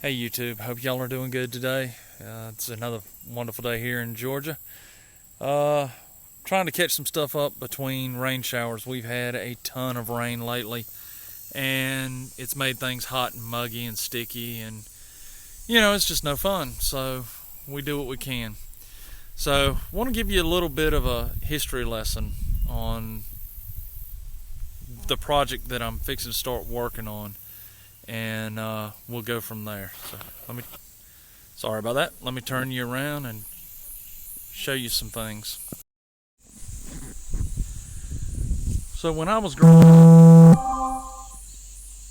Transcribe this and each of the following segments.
Hey YouTube, hope y'all are doing good today. It's another wonderful day here in Georgia. Trying to catch some stuff up between rain showers. We've had a ton of rain lately, and it's made things hot and muggy and sticky, and it's just no fun. So we do what we can. So I want to give you a little bit of a history lesson on the project that I'm fixing to start working on, and we'll go from there. So sorry about that. Let me turn you around and show you some things. So when I was growing up,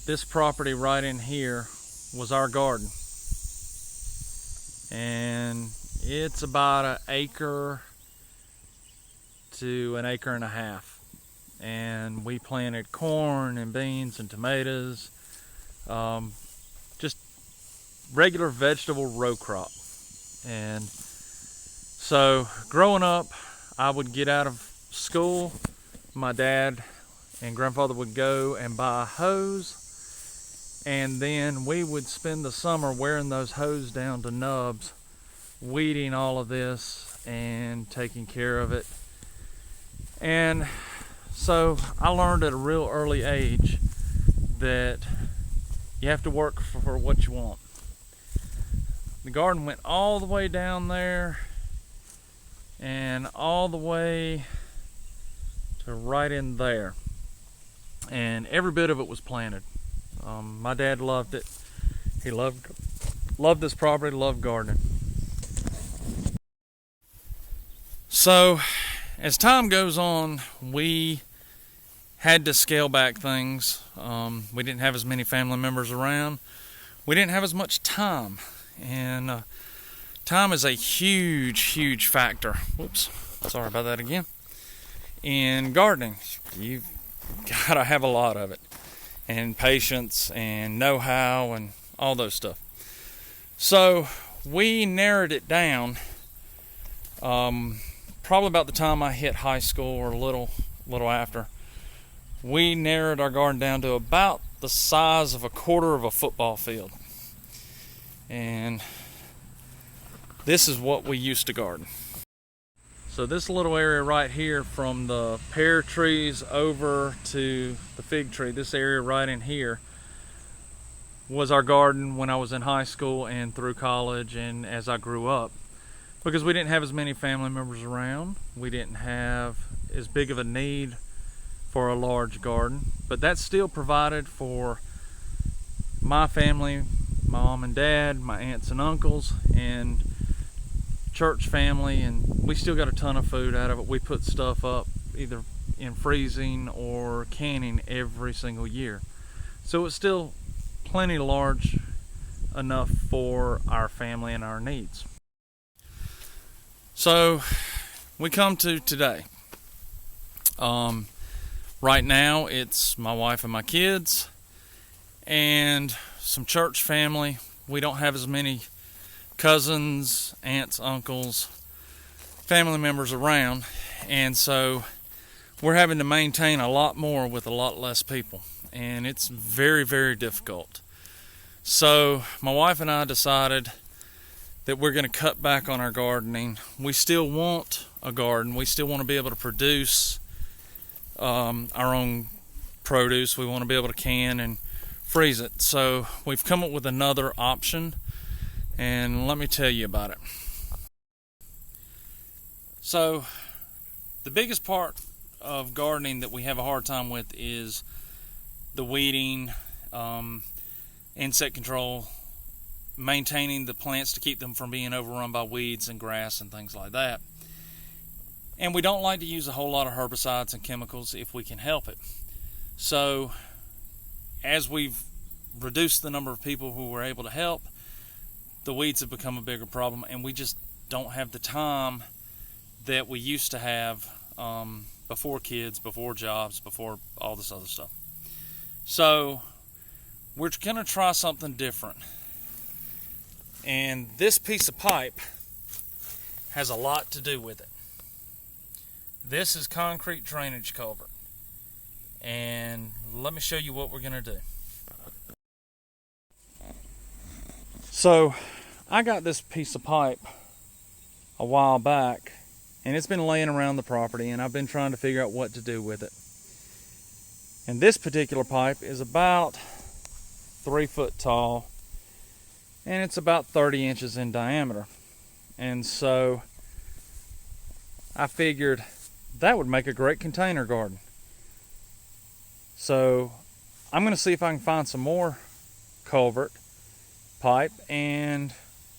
this property right in here was our garden, and it's about an acre to an acre and a half, and we planted corn and beans and tomatoes, just regular vegetable row crop. And so growing up, I would get out of school, my dad and grandfather would go and buy a hose, and then we would spend the summer wearing those hoses down to nubs, weeding all of this and taking care of it. And so I learned at a real early age that you have to work for what you want. The garden went all the way down there and all the way to right in there, and every bit of it was planted. My dad loved it. He loved this property, loved gardening. So as time goes on, we had to scale back things. We didn't have as many family members around. We didn't have as much time, and time is a huge factor. Whoops, sorry about that again. In gardening, you've got to have a lot of it, and patience and know-how and all those stuff. So we narrowed it down probably about the time I hit high school or a little after. We narrowed our garden down to about the size of a quarter of a football field, and this is what we used to garden. So this little area right here, from the pear trees over to the fig tree, this area right in here was our garden when I was in high school and through college and as I grew up, because we didn't have as many family members around. We didn't have as big of a need for a large garden, but that still provided for my family, my mom and dad, my aunts and uncles, and church family, and we still got a ton of food out of it. We put stuff up either in freezing or canning every single year, so it's still plenty large enough for our family and our needs. So we come to today. Right now it's my wife and my kids and some church family. We don't have as many cousins, aunts, uncles, family members around, and so we're having to maintain a lot more with a lot less people, and it's very difficult. So my wife and I decided that we're going to cut back on our gardening. We still want a garden. We still want to be able to produce our own produce. We want to be able to can and freeze it. So we've come up with another option, and let me tell you about it. So the biggest part of gardening that we have a hard time with is the weeding, insect control, maintaining the plants to keep them from being overrun by weeds and grass and things like that. And we don't like to use a whole lot of herbicides and chemicals if we can help it. So as we've reduced the number of people who we're able to help, the weeds have become a bigger problem, and we just don't have the time that we used to have before kids, before jobs, before all this other stuff. So we're going to try something different. And this piece of pipe has a lot to do with it. This is concrete drainage culvert. And let me show you what we're going to do. So I got this piece of pipe a while back, and it's been laying around the property, and I've been trying to figure out what to do with it. And this particular pipe is about 3 foot tall, and it's about 30 inches in diameter. And so I figured that would make a great container garden. So I'm going to see if I can find some more culvert pipe, and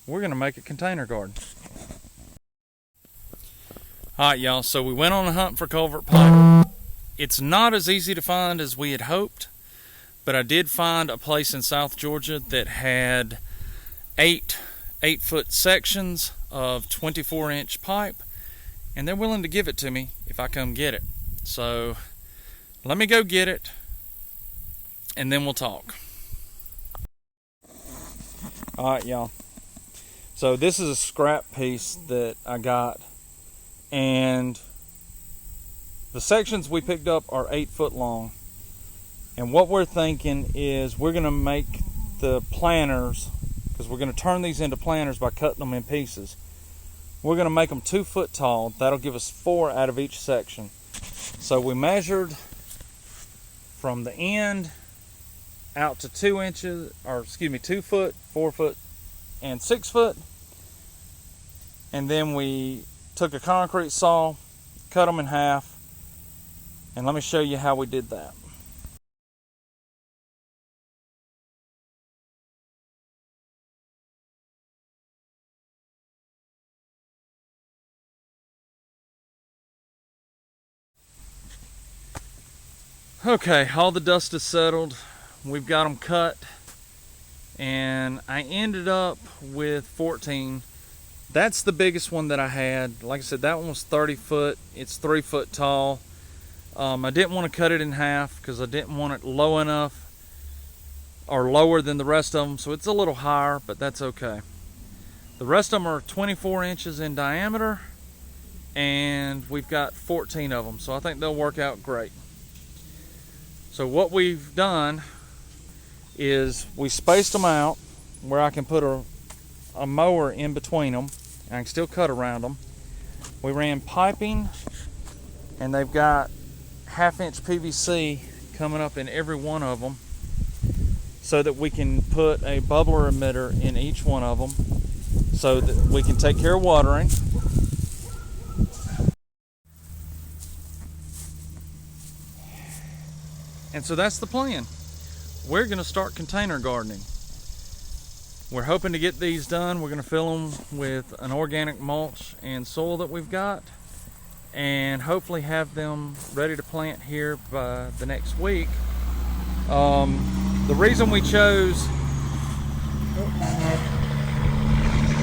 we're going to make a container garden. Alright y'all, so we went on a hunt for culvert pipe. It's not as easy to find as we had hoped, but I did find a place in South Georgia that had 8-foot sections of 24-inch pipe, and they're willing to give it to me if I come get it. So let me go get it, and then we'll talk. Alright y'all, so this is a scrap piece that I got, and the sections we picked up are 8 foot long. And what we're thinking is we're going to make the planters, because we're going to turn these into planters by cutting them in pieces. We're going to make them 2 foot tall. That'll give us 4 out of each section. So we measured from the end out to 2 inches, or excuse me, 2 foot, 4 foot, and 6 foot. And then we took a concrete saw, cut them in half, and let me show you how we did that. Okay, all the dust is settled. We've got them cut, and I ended up with 14. That's the biggest one that I had. Like I said, that one was 30 foot. It's 3 foot tall. I didn't want to cut it in half because I didn't want it low enough or lower than the rest of them, so it's a little higher, but that's okay. The rest of them are 24 inches in diameter, and we've got 14 of them, so I think they'll work out great. So what we've done is we spaced them out where I can put a mower in between them, and I can still cut around them. We ran piping, and they've got 1/2 inch PVC coming up in every one of them, so that we can put a bubbler emitter in each one of them, so that we can take care of watering. And so that's the plan. We're going to start container gardening. We're hoping to get these done. We're going to fill them with an organic mulch and soil that we've got, and hopefully have them ready to plant here by the next week. The reason we chose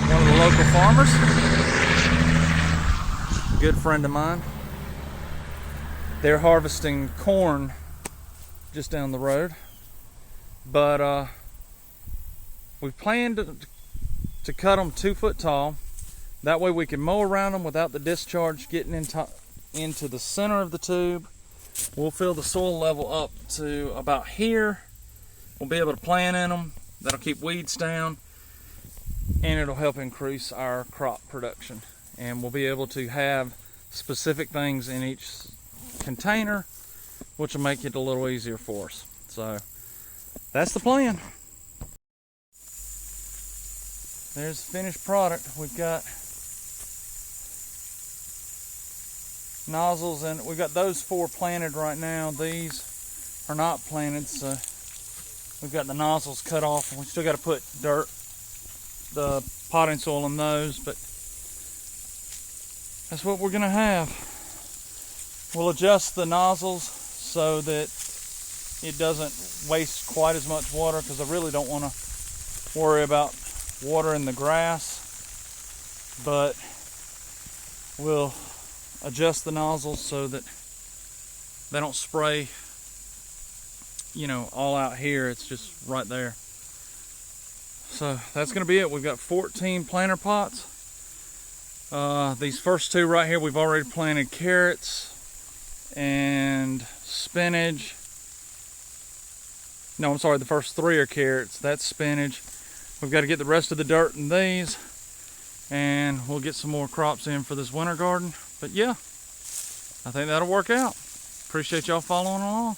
one of the local farmers, a good friend of mine, they're harvesting corn just down the road, but we planned to cut them 2 foot tall. That way we can mow around them without the discharge getting into the center of the tube. We'll fill the soil level up to about here. We'll be able to plant in them. That'll keep weeds down, and it'll help increase our crop production. And we'll be able to have specific things in each container, which will make it a little easier for us. So that's the plan. There's the finished product. We've got nozzles, and we've got those 4 planted right now. These are not planted, so we've got the nozzles cut off, and we still got to put the potting soil in those, but that's what we're gonna have. We'll adjust the nozzles so that it doesn't waste quite as much water, because I really don't want to worry about watering the grass, but we'll adjust the nozzles so that they don't spray, you know, all out here. It's just right there. So that's going to be it. We've got 14 planter pots. These first 2 right here, we've already planted carrots and spinach. No, I'm sorry, the first 3 are carrots. That's spinach. We've got to get the rest of the dirt in these, and we'll get some more crops in for this winter garden. But yeah, I think that'll work out. Appreciate y'all following along.